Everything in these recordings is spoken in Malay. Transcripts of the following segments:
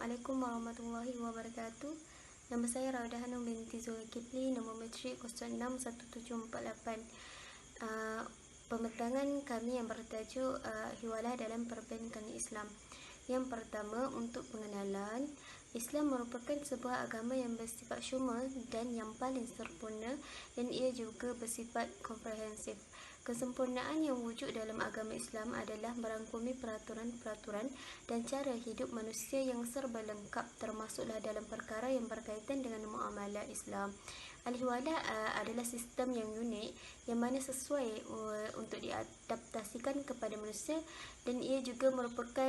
Assalamualaikum warahmatullahi wabarakatuh. Nama saya Raudah Hanum binti Zulkifli, nombor matrik 061748. Pembentangan kami yang bertajuk Hiwalah dalam Perbankan Islam. Yang pertama, untuk pengenalan, Islam merupakan sebuah agama yang bersifat syumul dan yang paling sempurna, dan ia juga bersifat komprehensif. Kesempurnaan yang wujud dalam agama Islam adalah merangkumi peraturan-peraturan dan cara hidup manusia yang serba lengkap, termasuklah dalam perkara yang berkaitan dengan muamalah Islam. Al-Hiwalah adalah sistem yang unik yang mana sesuai untuk diadaptasikan kepada manusia, dan ia juga merupakan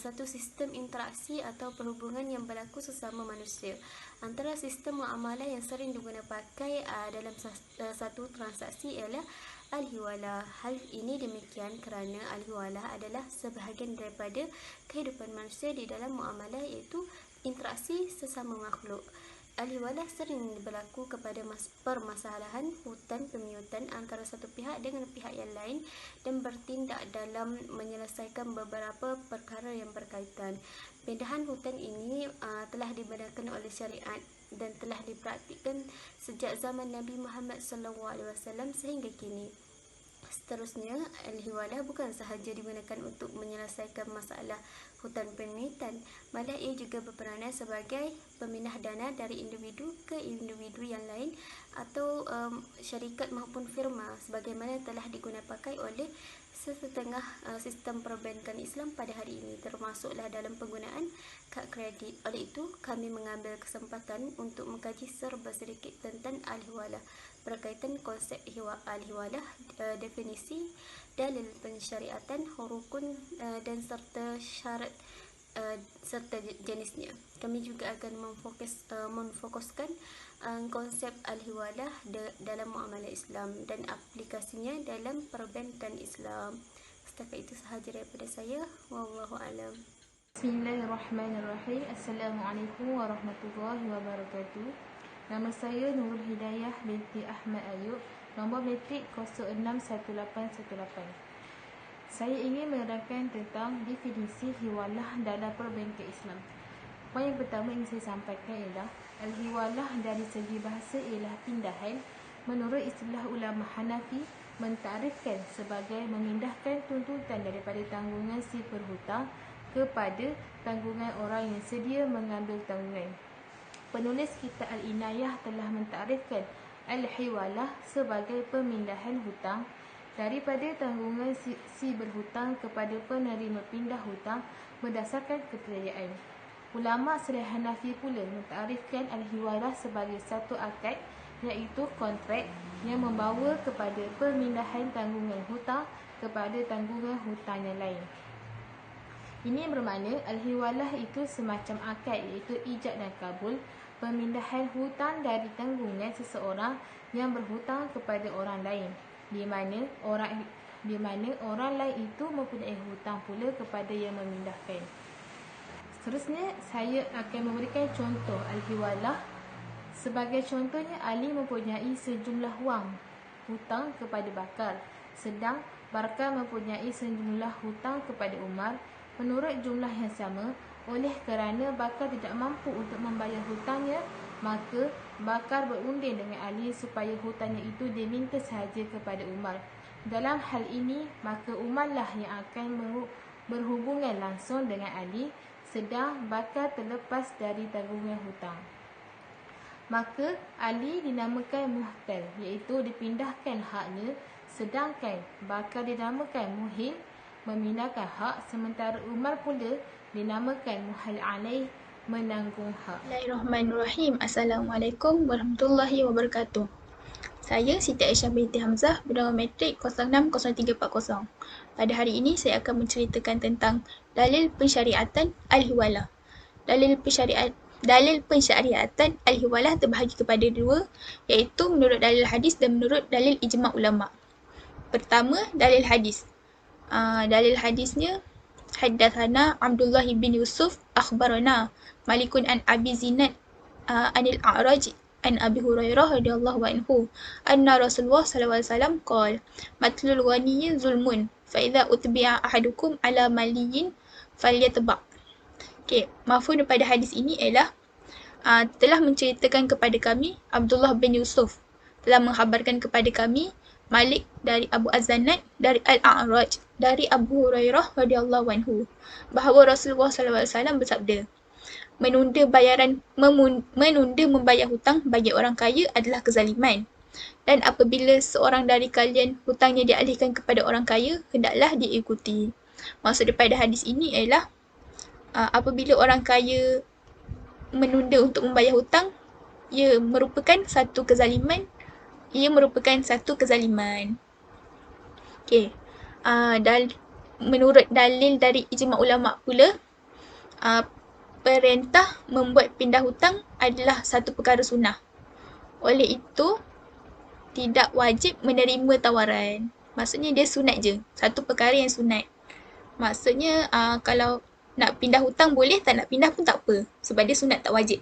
satu sistem interaksi atau perhubungan yang berlaku sesama manusia. Antara sistem muamalah yang sering digunakan pakai dalam satu transaksi ialah Al-Hiwalah. Hal ini demikian kerana Al-Hiwalah adalah sebahagian daripada kehidupan manusia di dalam muamalah, iaitu interaksi sesama makhluk. Al-Hiwalah sering berlaku kepada permasalahan hutang pemiutan antara satu pihak dengan pihak yang lain dan bertindak dalam menyelesaikan beberapa perkara yang berkaitan. Pindahan hutang ini telah dibenarkan oleh syariat dan telah dipraktikkan sejak zaman Nabi Muhammad SAW sehingga kini. Seterusnya, Al-Hiwalah bukan sahaja digunakan untuk menyelesaikan masalah hutang pemiutan, malah ia juga berperanan sebagai pemindah dana dari individu ke individu yang lain atau syarikat maupun firma, sebagaimana telah digunakan pakai oleh setengah sistem perbankan Islam pada hari ini, termasuklah dalam penggunaan kad kredit. Oleh itu, kami mengambil kesempatan untuk mengkaji serba sedikit tentang Al-Hiwalah berkaitan konsep Al-Hiwalah, definisi, dalil pensyariatan, rukun dan serta syarat serta jenisnya. Kami juga akan memfokuskan konsep Al-Hiwalah dalam muamalah Islam dan aplikasinya dalam perbankan Islam. Setakat itu sahaja daripada saya. Wallahu alam. Bismillahirrahmanirrahim. Assalamualaikum warahmatullahi wabarakatuh. Nama saya Nurul Hidayah binti Ahmad Ayub, nombor matrik 061818. Saya ingin menerangkan tentang definisi hiwalah dalam perbankan Islam. Poin yang pertama yang saya sampaikan ialah Al-Hiwalah dari segi bahasa ialah pindahan. Menurut istilah ulama Hanafi, mentarifkan sebagai memindahkan tuntutan daripada tanggungan si berhutang kepada tanggungan orang yang sedia mengambil tanggungan. Penulis kitab Al-Inayah telah mentarifkan Al-Hiwalah sebagai pemindahan hutang daripada tanggungan si berhutang kepada penerima pindah hutang berdasarkan kepercayaan. Ulama selain Hanafi pula mentarifkan Al-Hiwalah sebagai satu akad, iaitu kontrak yang membawa kepada pemindahan tanggungan hutang kepada tanggungan hutang yang lain. Ini bermakna Al-Hiwalah itu semacam akad, iaitu ijab dan kabul, pemindahan hutang dari tanggungan seseorang yang berhutang kepada orang lain, di mana orang lain itu mempunyai hutang pula kepada yang memindahkan. Seterusnya, saya akan memberikan contoh Al-Hiwalah. Sebagai contohnya, Ali mempunyai sejumlah wang hutang kepada Bakar, sedang Bakar mempunyai sejumlah hutang kepada Umar. Menurut jumlah yang sama, oleh kerana Bakar tidak mampu untuk membayar hutangnya, maka Bakar berunding dengan Ali supaya hutangnya itu diminta sahaja kepada Umar. Dalam hal ini, maka Umarlah yang akan berhubungan langsung dengan Ali, sedang Bakar terlepas dari tanggungan hutang. Maka Ali dinamakan muhtal, iaitu dipindahkan haknya, sedangkan Bakar dinamakan muhil, memindahkan hak, sementara Umar pula dinamakan muhal alaih, menanggung hak. Bismillahirrahmanirrahim. Assalamualaikum warahmatullahi wabarakatuh. Saya Siti Aisyah binti Hamzah, bernama matrik 060340. Pada hari ini saya akan menceritakan tentang dalil pensyariatan Al-Hiwalah. Dalil pensyariatan Al-Hiwalah terbahagi kepada dua, iaitu menurut dalil hadis dan menurut dalil ijma' ulama'. Pertama, dalil hadis. Dalil hadisnya, haddatsana Abdullah bin Yusuf akhbarana Malikun an Abi Zinad anil A'raj an Abi Hurairah radhiyallahu anhu anna Rasulullah sallallahu alaihi wasallam qala matlul ghaniyyi zulmun fa idza utbi'a ahadukum ala maliyin falyatba'. Okey, mafhum daripada hadis ini ialah telah menceritakan kepada kami Abdullah bin Yusuf telah menghabarkan kepada kami Malik dari Abu Az-Zannad dari Al-A'raj dari Abu Hurairah radhiyallahu anhu bahawa Rasulullah SAW bersabda, menunda membayar hutang bagi orang kaya adalah kezaliman. Dan apabila seorang dari kalian hutangnya dialihkan kepada orang kaya, hendaklah diikuti. Maksud daripada hadis ini ialah apabila orang kaya menunda untuk membayar hutang, ia merupakan satu kezaliman. Okey. Menurut dalil dari ijma' ulama' pula, perintah membuat pindah hutang adalah satu perkara sunnah. Oleh itu, tidak wajib menerima tawaran. Maksudnya dia sunat je. Satu perkara yang sunat. Maksudnya kalau nak pindah hutang boleh, tak nak pindah pun tak apa. Sebab dia sunat, tak wajib.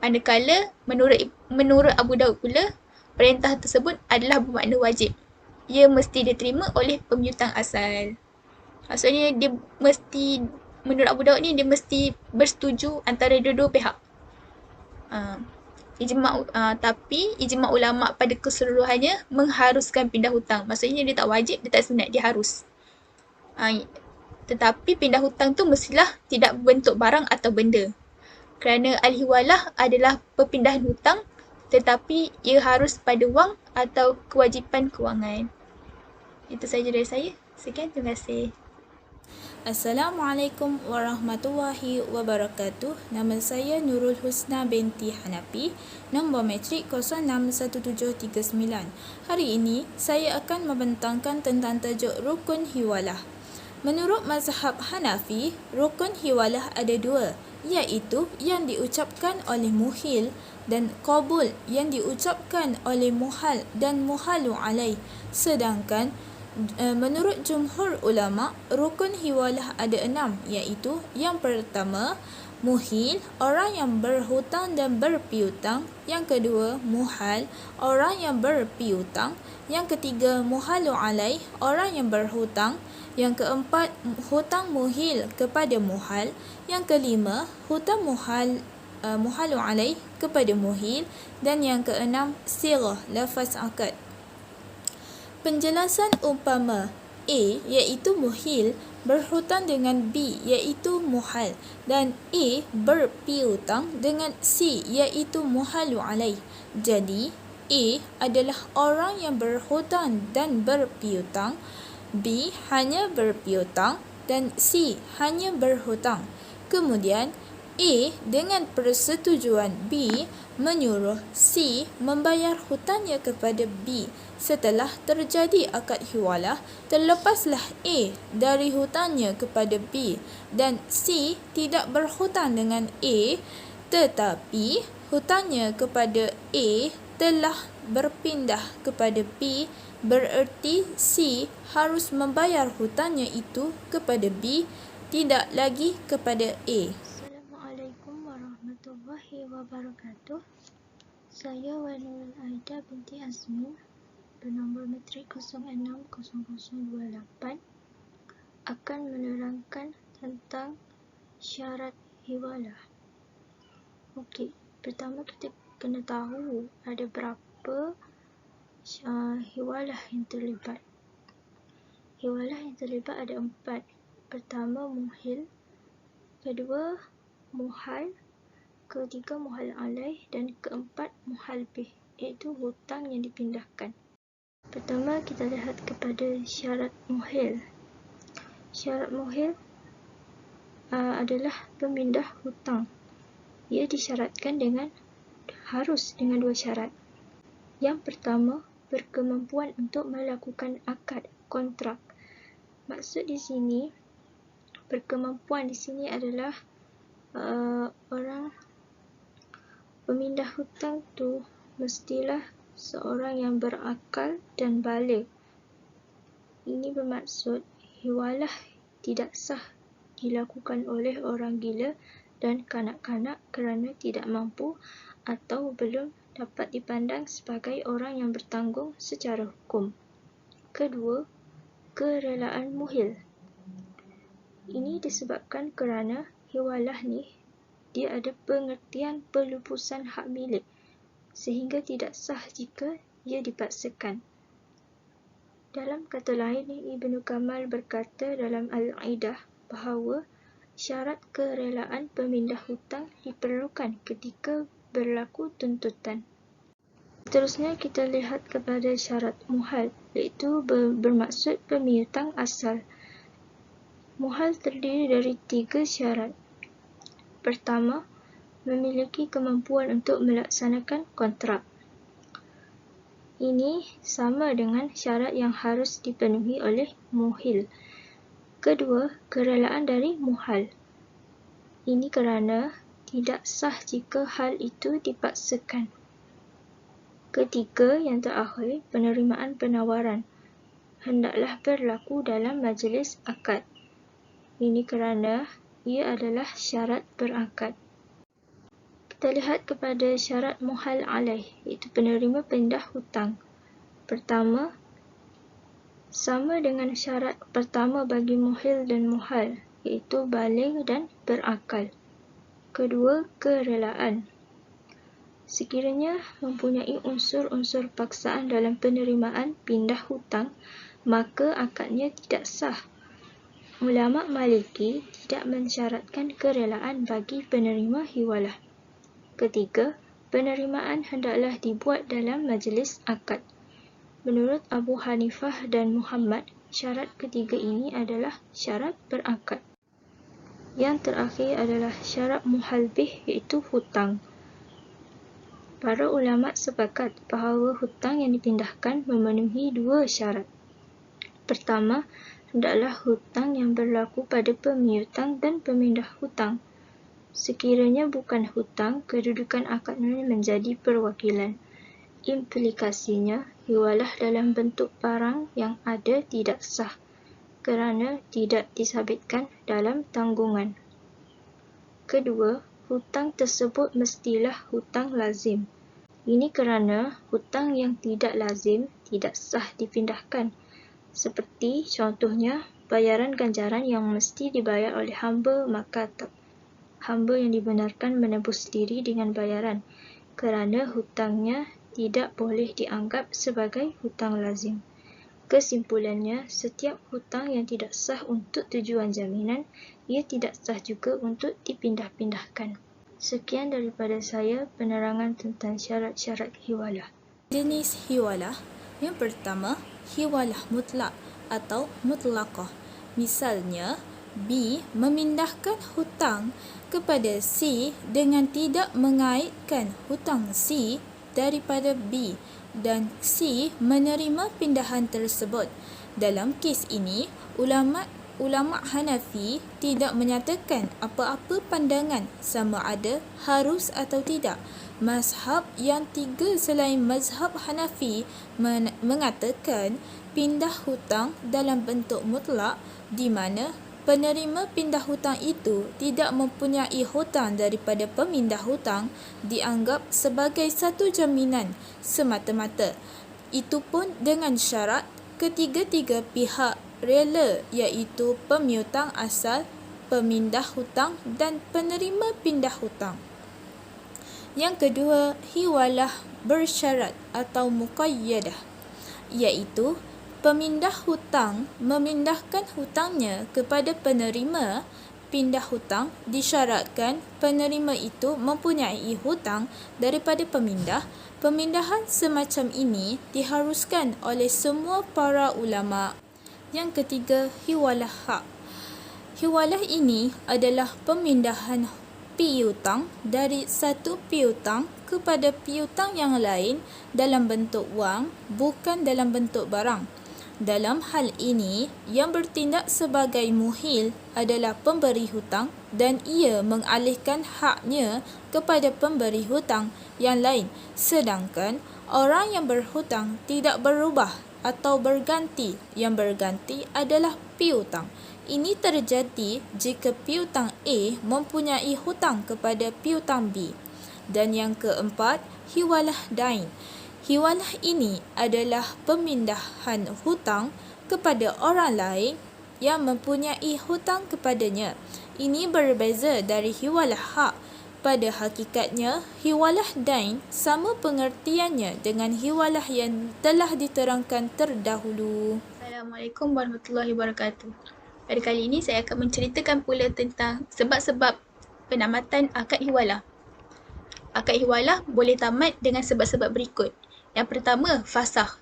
Manakala menurut Abu Daud pula, perintah tersebut adalah bermakna wajib. Ia mesti diterima oleh pemiutang asal. Maksudnya dia mesti, menurut Abu Daud ni, dia mesti bersetuju antara dua-dua pihak. Tapi ijma' ulama' pada keseluruhannya mengharuskan pindah hutang. Maksudnya dia tak wajib, dia tak sunat, dia harus. Tetapi pindah hutang tu mestilah tidak berbentuk barang atau benda. Kerana al-hiwalah adalah perpindahan hutang, tetapi ia harus pada wang atau kewajipan kewangan. Itu sahaja dari saya. Sekian, terima kasih. Assalamualaikum warahmatullahi wabarakatuh. Nama saya Nurul Husna binti Hanafi, nombor matrik 061739. Hari ini saya akan membentangkan tentang tajuk rukun hiwalah. Menurut mazhab Hanafi, rukun hiwalah ada dua, iaitu yang diucapkan oleh muhil dan qabul yang diucapkan oleh muhal dan muhalu alaih. Sedangkan menurut jumhur ulama, rukun hiwalah ada 6, iaitu yang pertama, muhil, orang yang berhutang dan berpiutang. Yang kedua, muhal, orang yang berpiutang. Yang ketiga, muhalu alaih, orang yang berhutang. Yang keempat, hutang muhil kepada muhal. Yang kelima, hutang muhalu alaih kepada muhil. Dan yang keenam, sirah, lafaz akad. Penjelasan umpama A iaitu muhil berhutang dengan B iaitu muhal dan A berpiutang dengan C iaitu muhalu alaih. Jadi A adalah orang yang berhutang dan berpiutang, B hanya berpiutang dan C hanya berhutang. Kemudian A dengan persetujuan B menyuruh C membayar hutangnya kepada B. Setelah terjadi akad hiwalah, terlepaslah A dari hutangnya kepada B dan C tidak berhutang dengan A, tetapi hutangnya kepada A telah berpindah kepada B, bererti C harus membayar hutangnya itu kepada B, tidak lagi kepada A. Assalamualaikum warahmatullahi wabarakatuh. Saya Wanul Aida binti Azmi, bernombor matrik 060028, akan menerangkan tentang syarat hiwalah. Okey, pertama kita kena tahu ada berapa hiwalah yang terlibat. Hiwalah yang terlibat ada 4. Pertama, muhil. Kedua, muhal. Ketiga, muhal alaih. Dan keempat, muhal bih, iaitu hutang yang dipindahkan. Pertama, kita lihat kepada syarat muhil. Syarat muhil adalah pemindah hutang. Ia disyaratkan harus dengan 2 syarat. Yang pertama, berkemampuan untuk melakukan akad kontrak. Maksud di sini, berkemampuan di sini adalah orang pemindah hutang tu mestilah seorang yang berakal dan baligh. Ini bermaksud hiwalah tidak sah dilakukan oleh orang gila dan kanak-kanak kerana tidak mampu atau belum dapat dipandang sebagai orang yang bertanggung secara hukum. Kedua, kerelaan muhil. Ini disebabkan kerana hiwalah ni, dia ada pengertian pelupusan hak milik sehingga tidak sah jika ia dipaksakan. Dalam kata lain, Ibnu Kamal berkata dalam Al-Aidah bahawa syarat kerelaan pemindah hutang diperlukan ketika berlaku tuntutan. Seterusnya kita lihat kepada syarat muhal, iaitu bermaksud pemiutang asal. Muhal terdiri dari 3 syarat. Pertama, memiliki kemampuan untuk melaksanakan kontrak. Ini sama dengan syarat yang harus dipenuhi oleh muhil. Kedua, kerelaan dari muhal. Ini kerana tidak sah jika hal itu dipaksakan. Ketiga, yang terakhir, penerimaan penawaran hendaklah berlaku dalam majlis akad. Ini kerana ia adalah syarat berakad. Kita lihat kepada syarat muhal alaih, iaitu penerima pindah hutang. Pertama, sama dengan syarat pertama bagi muhil dan muhal, iaitu baligh dan berakal. Kedua, kerelaan. Sekiranya mempunyai unsur-unsur paksaan dalam penerimaan pindah hutang, maka akadnya tidak sah. Ulama Maliki tidak mensyaratkan kerelaan bagi penerima hiwalah. Ketiga, penerimaan hendaklah dibuat dalam majlis akad. Menurut Abu Hanifah dan Muhammad, syarat ketiga ini adalah syarat berakad. Yang terakhir adalah syarat muhal bih, iaitu hutang. Para ulama sepakat bahawa hutang yang dipindahkan memenuhi 2 syarat. Pertama, hendaklah hutang yang berlaku pada pemiutang dan pemindah hutang. Sekiranya bukan hutang, kedudukan akadnya menjadi perwakilan. Implikasinya, hiwalah dalam bentuk barang yang ada tidak sah kerana tidak disabitkan dalam tanggungan. Kedua, hutang tersebut mestilah hutang lazim. Ini kerana hutang yang tidak lazim tidak sah dipindahkan. Seperti contohnya, bayaran ganjaran yang mesti dibayar oleh hamba makatab. Hamba yang dibenarkan menebus diri dengan bayaran kerana hutangnya tidak boleh dianggap sebagai hutang lazim. Kesimpulannya, setiap hutang yang tidak sah untuk tujuan jaminan, ia tidak sah juga untuk dipindah-pindahkan. Sekian daripada saya penerangan tentang syarat-syarat hiwalah. Jenis hiwalah. Yang pertama, hiwalah mutlak atau mutlaqah. Misalnya, B memindahkan hutang kepada C dengan tidak mengaitkan hutang C daripada B dan C menerima pindahan tersebut. Dalam kes ini, ulama Hanafi tidak menyatakan apa-apa pandangan sama ada harus atau tidak. Mazhab yang 3 selain mazhab Hanafi mengatakan pindah hutang dalam bentuk mutlak di mana penerima pindah hutang itu tidak mempunyai hutang daripada pemindah hutang dianggap sebagai satu jaminan semata-mata. Itu pun dengan syarat ketiga-tiga pihak rela, iaitu pemiutang asal, pemindah hutang dan penerima pindah hutang. Yang kedua, hiwalah bersyarat atau muqayyadah, iaitu pemindah hutang memindahkan hutangnya kepada penerima pindah hutang disyaratkan penerima itu mempunyai hutang daripada pemindah. Pemindahan semacam ini diharuskan oleh semua para ulama. Yang ketiga, hiwalah hak. Hiwalah ini adalah pemindahan piutang dari satu piutang kepada piutang yang lain dalam bentuk wang, bukan dalam bentuk barang. Dalam hal ini, yang bertindak sebagai muhil adalah pemberi hutang dan ia mengalihkan haknya kepada pemberi hutang yang lain, sedangkan orang yang berhutang tidak berubah atau berganti. Yang berganti adalah piutang. Ini terjadi jika piutang A mempunyai hutang kepada piutang B. Dan yang keempat, hiwalah dain. Hiwalah ini adalah pemindahan hutang kepada orang lain yang mempunyai hutang kepadanya. Ini berbeza dari hiwalah hak. Pada hakikatnya, hiwalah dain sama pengertiannya dengan hiwalah yang telah diterangkan terdahulu. Assalamualaikum warahmatullahi wabarakatuh. Pada kali ini saya akan menceritakan pula tentang sebab-sebab penamatan akad hiwalah. Akad hiwalah boleh tamat dengan sebab-sebab berikut. Yang pertama, fasakh.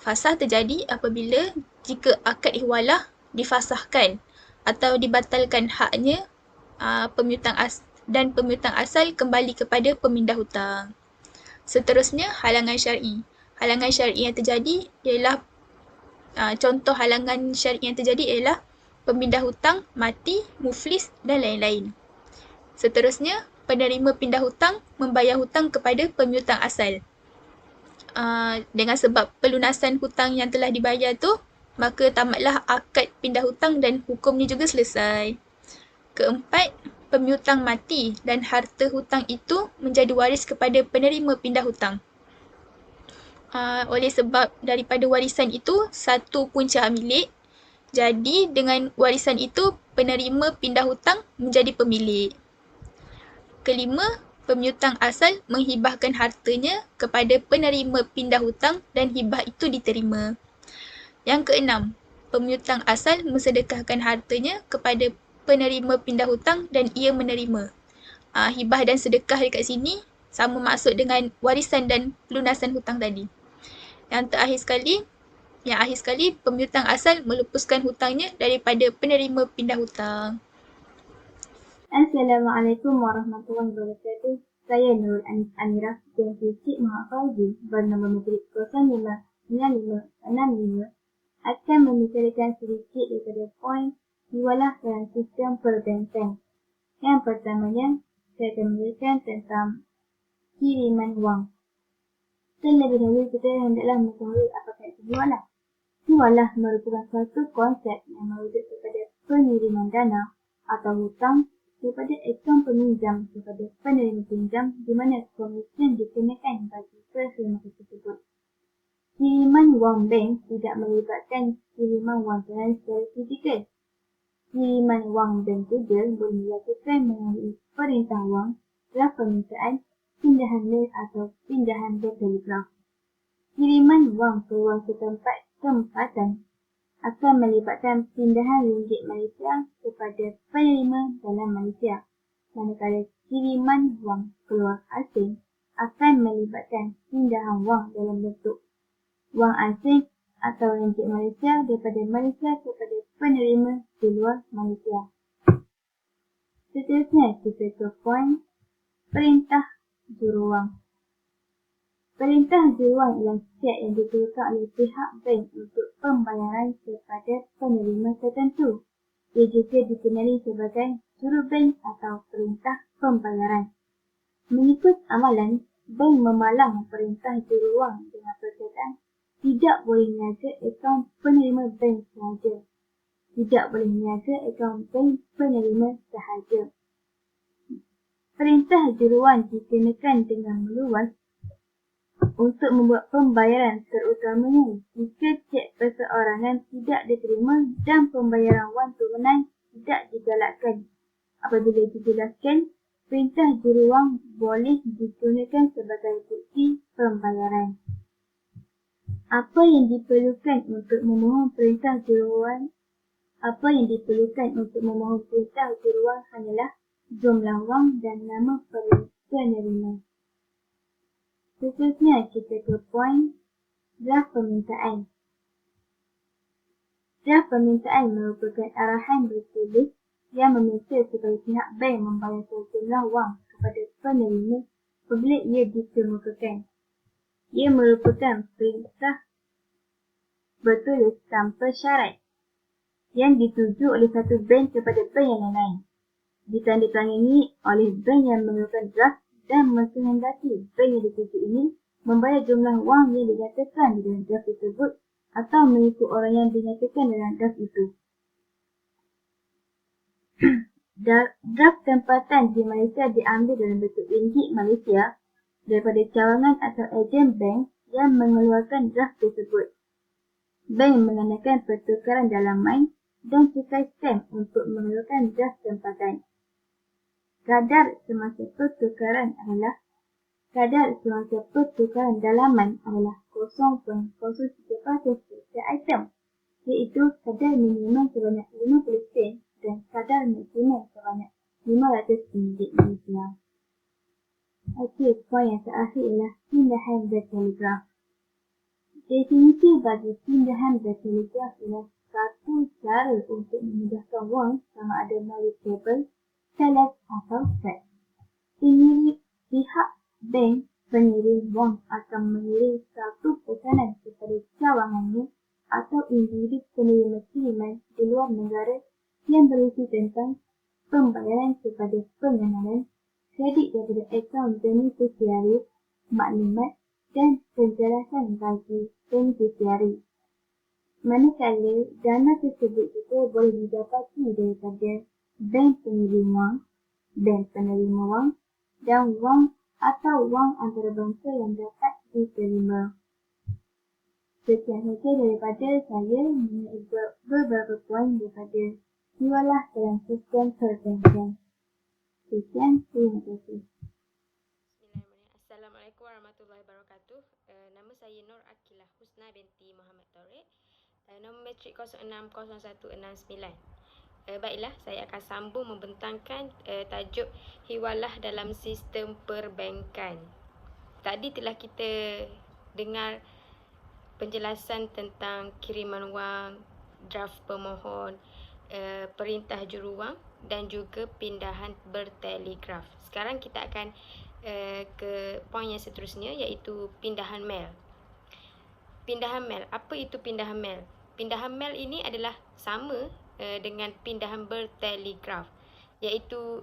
Fasakh terjadi apabila jika akad hiwalah difasahkan atau dibatalkan haknya pemiutang asal kembali kepada pemindah hutang. Seterusnya, halangan syar'i. Halangan syar'i yang terjadi ialah contoh halangan syar'i yang terjadi ialah pemindah hutang, mati, muflis dan lain-lain. Seterusnya, penerima pindah hutang membayar hutang kepada pemiutang asal. Dengan sebab pelunasan hutang yang telah dibayar tu, maka tamatlah akad pindah hutang dan hukumnya juga selesai. Keempat, pemiutang mati dan harta hutang itu menjadi waris kepada penerima pindah hutang. Oleh sebab daripada warisan itu satu punca hak milik, jadi dengan warisan itu penerima pindah hutang menjadi pemilik. Kelima, pemiutang asal menghibahkan hartanya kepada penerima pindah hutang dan hibah itu diterima. Yang keenam, pemiutang asal mensedekahkan hartanya kepada penerima pindah hutang dan ia menerima. Hibah dan sedekah dekat sini sama maksud dengan warisan dan pelunasan hutang tadi. Yang akhir sekali, pemiutang asal melepaskan hutangnya daripada penerima pindah hutang. Assalamualaikum warahmatullahi wabarakatuh. Saya Nurul Anis Amirah binti Cik Muhammad Fauzi bernama Metrik 059565 akan membicarakan sedikit daripada poin hiwalah dalam sistem perbankan. Yang pertamanya, saya akan membicarakan tentang kiriman wang. Terlebih dahulu kita hendaklah mengetahui apakah itu hiwalah. Hiwalah merupakan suatu konsep yang merujuk kepada pengiriman dana atau hutang daripada akaun peminjam kepada penerima pinjam di mana komisen dikenakan bagi perkhidmatan tersebut. Kiriman wang bank tidak melibatkan kiriman wang tunai secara fizikal. Kiriman wang bank juga boleh dilakukan melalui perintah wang, draft permintaan, pindahan mail atau pindahan bertelegraf. Kiriman wang keluar ke tempat tempatan akan melibatkan pindahan ringgit Malaysia kepada penerima dalam Malaysia, manakala kiriman wang keluar asing akan melibatkan pindahan wang dalam bentuk wang asing atau ringgit Malaysia daripada Malaysia kepada penerima di luar Malaysia. Seterusnya kita ke poin perintah juruwang. Perintah juruwang ialah cek yang dikeluarkan oleh pihak bank untuk pembayaran kepada penerima tertentu. Ia juga dikenali sebagai jurubank atau perintah pembayaran. Mengikut amalan, bank memalang perintah juruwang dengan perkataan tidak boleh niaga akaun penerima bank sahaja. Tidak boleh niaga akaun bank penerima sahaja. Perintah juruwang dikenakan dengan meluas untuk membuat pembayaran terutamanya jika cek perseorangan tidak diterima dan pembayaran wang tunai tidak digalakkan. Apabila dijelaskan, perintah juruwang boleh digunakan sebagai bukti pembayaran. Apa yang diperlukan untuk memohon perintah juruwang? Hanyalah jumlah wang dan nama penerima. Seterusnya kita ke poin draft permintaan. Draft permintaan merupakan arahan bertulis yang meminta supaya pihak bank membayar sejumlah wang kepada penerima apabila ia dikemukakan. Ia merupakan perintah bertulis tanpa syarat yang dituju oleh satu bank kepada bank yang lain. Ditandatangani oleh bank yang mengeluarkan draft dan menghendaki bank yang dituju ini membayar jumlah wang yang dinyatakan di dalam draft tersebut atau mengikut orang yang dinyatakan dalam draft itu. Draft tempatan di Malaysia diambil dalam bentuk ringgit Malaysia daripada cawangan atau ejen bank yang mengeluarkan draft tersebut. Bank mengadakan pertukaran dalaman dan cukai stem untuk memerlukan draft tempatan. Kadar semasa pertukaran dalaman adalah 0.03% setiap item, iaitu kadar minimum sebanyak 50 sen dan kadar maksimum sebanyak 500 ringgit Malaysia. Okey, poin yang terakhir ialah pindahan bertelegraf. Definisi bagi pindahan bertelegraf ialah satu cara untuk memindahkan wang sama ada melalui kabel, telex atau fax. Pihak bank pengirim wang akan mengirim satu pesanan kepada cawangannya atau individu penerima kiriman di luar negara yang berisi tentang pembayaran kepada pengenalan, kredit daripada akaun beneficiari, maklumat dan penjelasan bagi beneficiari. Manakala dana tersebut juga boleh didapati daripada bank pengirim wang, bank penerima wang dan wang atau wang antarabangsa yang dapat diterima. Sekian saja daripada saya mengenai beberapa poin daripada hiwalah dalam sistem perbankan. Sekian, terima kasih. Bismillahirrahmanirrahim. Assalamualaikum warahmatullahi wabarakatuh. Nama saya Nur Akilah Husna binti Muhammad Taurik. Nombor metrik 060169. Baiklah, saya akan sambung membentangkan tajuk hiwalah dalam sistem perbankan. Tadi telah kita dengar penjelasan tentang kiriman wang, draft pemohon, perintah juruwang dan juga pindahan bertelegraf. Sekarang kita akan ke poin yang seterusnya, iaitu pindahan mel. Pindahan mel. Apa itu pindahan mel? Pindahan mel ini adalah sama dengan pindahan bertelegraf, iaitu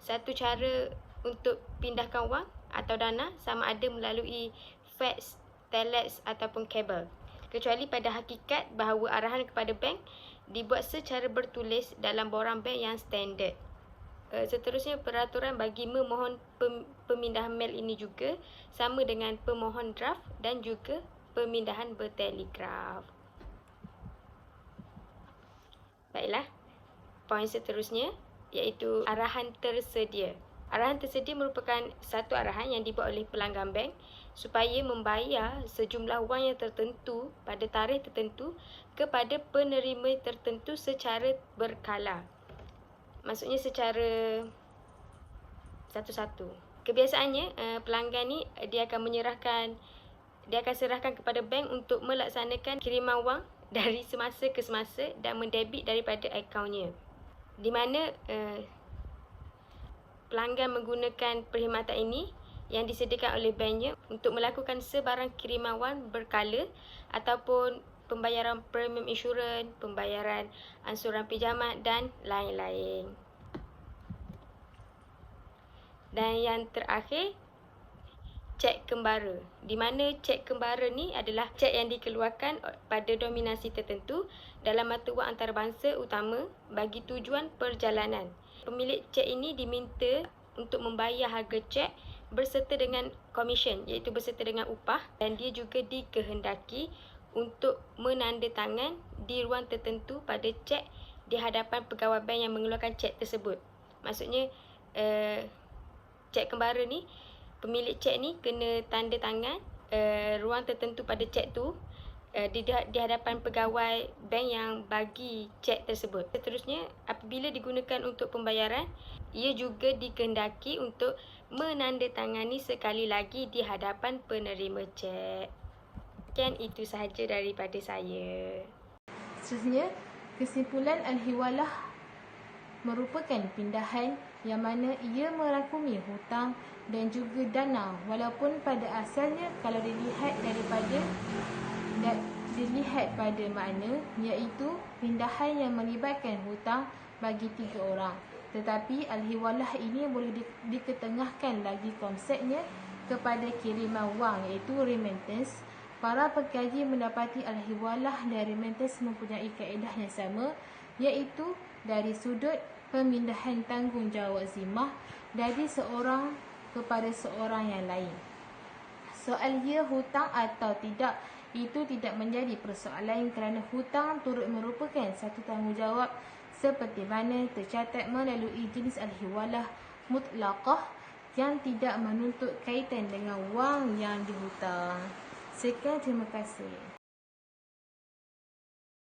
satu cara untuk pindahkan wang atau dana sama ada melalui fax, telex ataupun kabel, kecuali pada hakikat bahawa arahan kepada bank dibuat secara bertulis dalam borang bank yang standard. Seterusnya, peraturan bagi memohon pemindahan mel ini juga sama dengan pemohon draft dan juga pemindahan bertelegraf. Baiklah, poin seterusnya iaitu arahan tersedia. Arahan tersedia merupakan satu arahan yang dibuat oleh pelanggan bank supaya membayar sejumlah wang yang tertentu pada tarikh tertentu kepada penerima tertentu secara berkala. Maksudnya secara satu-satu. Kebiasaannya pelanggan ni dia akan serahkan kepada bank untuk melaksanakan kiriman wang dari semasa ke semasa dan mendebit daripada akaunnya, di mana pelanggan menggunakan perkhidmatan ini yang disediakan oleh banknya untuk melakukan sebarang kiriman wang berkala ataupun pembayaran premium insurans, pembayaran ansuran pinjaman dan lain-lain. Dan yang terakhir, cek kembara, di mana cek kembara ni adalah cek yang dikeluarkan pada dominasi tertentu dalam mata wang antarabangsa utama bagi tujuan perjalanan. Pemilik cek ini diminta untuk membayar harga cek berserta dengan komisen, iaitu berserta dengan upah, dan dia juga dikehendaki untuk menandatangan di ruang tertentu pada cek di hadapan pegawai bank yang mengeluarkan cek tersebut. Maksudnya cek kembara ni, pemilik cek ni kena tanda tangan ruang tertentu pada cek tu di hadapan pegawai bank yang bagi cek tersebut. Seterusnya, apabila digunakan untuk pembayaran, ia juga dikehendaki untuk menandatangani sekali lagi di hadapan penerima cek. Sekian, itu sahaja daripada saya. Seterusnya, kesimpulan al-hiwalah merupakan pindahan yang mana ia merangkumi hutang dan juga dana, walaupun pada asalnya kalau dilihat pada makna iaitu pindahan yang melibatkan hutang bagi 3 orang. Tetapi al-hiwalah ini boleh diketengahkan lagi konsepnya kepada kiriman wang, iaitu remittance. Para pengkaji mendapati al-hiwalah dan remittance mempunyai kaedah yang sama, iaitu dari sudut pemindahan tanggungjawab zimah dari seorang kepada seorang yang lain. Soal ia hutang atau tidak Itu tidak menjadi persoalan kerana hutang turut merupakan satu tanggungjawab seperti mana tercatat melalui jenis al-hiwalah mutlaqah yang tidak menuntut kaitan dengan wang yang dihutang. Sekian, terima kasih.